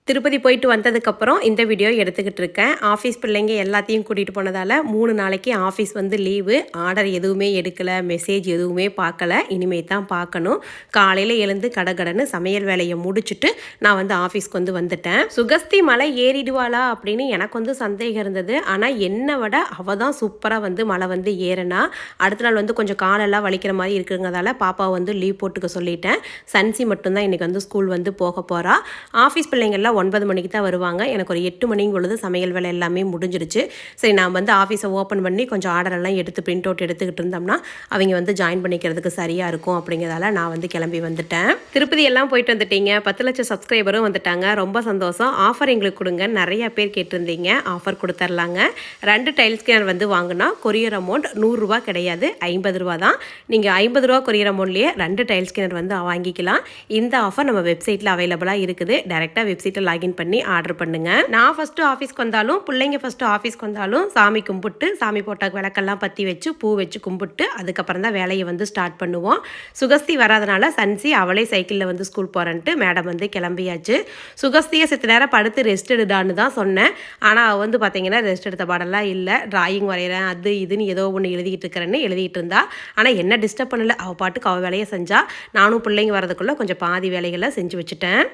திருப்பதி போயிட்டு வந்ததுக்கப்புறம் இந்த வீடியோ எடுத்துக்கிட்டு இருக்கேன். ஆஃபீஸ் பிள்ளைங்க எல்லாத்தையும் கூட்டிகிட்டு போனதால் 3 நாளைக்கு ஆஃபீஸ் வந்து லீவு. ஆர்டர் எதுவுமே எடுக்கலை, மெசேஜ் எதுவுமே பார்க்கல. இனிமே தான் பார்க்கணும். காலையில் எழுந்து கடகடன்னு சமையல் வேலையை முடிச்சுட்டு நான் வந்து ஆஃபீஸ்க்கு வந்து வந்துட்டேன். சுகஸ்தி மலை ஏறிடுவாளா அப்படின்னு எனக்கு வந்து சந்தேகம் இருந்தது. ஆனால் என்னை விட அவள் தான் சூப்பராக வந்து மலை வந்து ஏறினா. அடுத்த நாள் வந்து கொஞ்சம் காலெல்லாம் வலிக்கிற மாதிரி இருக்குங்கிறதால பாப்பாவை வந்து லீவ் போட்டுக்க சொல்லிட்டேன். சன்சி மட்டும்தான் இன்றைக்கி வந்து ஸ்கூல் வந்து போக போகிறா. ஆஃபீஸ் பிள்ளைங்கள்லாம் 9 மணிக்கு தான் வருவாங்க. எனக்கு ஒரு 8 மணிக்கு பொழுது சமையல் வேலை எல்லாமே முடிஞ்சிருச்சு. சரி, நான் வந்து ஆஃபீஸை ஓப்பன் பண்ணி கொஞ்சம் ஆர்டரெல்லாம் எடுத்து பிரிண்ட் அவுட் எடுத்துக்கிட்டு இருந்தோம்னா அவங்க வந்து ஜாயின் பண்ணிக்கிறதுக்கு சரியாக இருக்கும் அப்படிங்கிறதால நான் வந்து கிளம்பி வந்துட்டேன். திருப்பதி எல்லாம் போயிட்டு வந்துட்டீங்க, 10 லட்சம் சப்ஸ்கிரைபரும் வந்துட்டாங்க. ரொம்ப சந்தோஷம். ஆஃபர் எங்களுக்கு கொடுங்க, நிறைய பேர் கேட்டிருந்தீங்க. ஆஃபர் கொடுத்துர்லாங்க. 2 டைல் ஸ்கேனர் வந்து வாங்கினா கொரியர் அமௌண்ட் 100 ரூபா கிடையாது, 50 ரூபா தான். நீங்கள் 50 ரூபா கொரியர் அமௌண்ட்லேயே 2 டைல் ஸ்கேனர் வந்து வாங்கிக்கலாம். இந்த ஆஃபர் நம்ம வெப்சைட்டில் அவைலபிளாக இருக்குது. டேரெக்டாக வெப்சைட்டில் லாகின் பண்ணி ஆர்டர் பண்ணுங்க. நான் ஃபஸ்ட்டு ஆஃபீஸ்க்கு வந்தாலும் பிள்ளைங்க ஃபஸ்ட்டு ஆஃபீஸ்க்கு வந்தாலும் சாமி கும்பிட்டு சாமி போட்டாக்கு விளக்கெல்லாம் பற்றி வச்சு பூ வச்சு கும்பிட்டு அதுக்கப்புறம் தான் வேலையை வந்து ஸ்டார்ட் பண்ணுவோம். சுகஸ்தி வராதனால சன்சி அவளே சைக்கிளில் வந்து ஸ்கூல் போகிறேன்ட்டு மேடம் வந்து கிளம்பியாச்சு. சுகஸ்தியை சித்த நேரம் படுத்து ரெஸ்ட் எடுடான்னு தான் சொன்னேன். ஆனால் அவள் வந்து பார்த்தீங்கன்னா ரெஸ்ட் எடுத்த பாடெல்லாம் இல்லை. டிராயிங் வரைகிறேன், அது இதுன்னு ஏதோ ஒன்று எழுதிக்கிட்டு இருக்கிறேன்னு எழுதிட்டு இருந்தா. ஆனால் என்ன டிஸ்டர்ப் பண்ணல, அவள் பாட்டுக்கு அவள் வேலையை செஞ்சா. நானும் பிள்ளைங்க வரதுக்குள்ளே கொஞ்சம் பாதி வேலைகளை செஞ்சு வச்சுட்டேன்.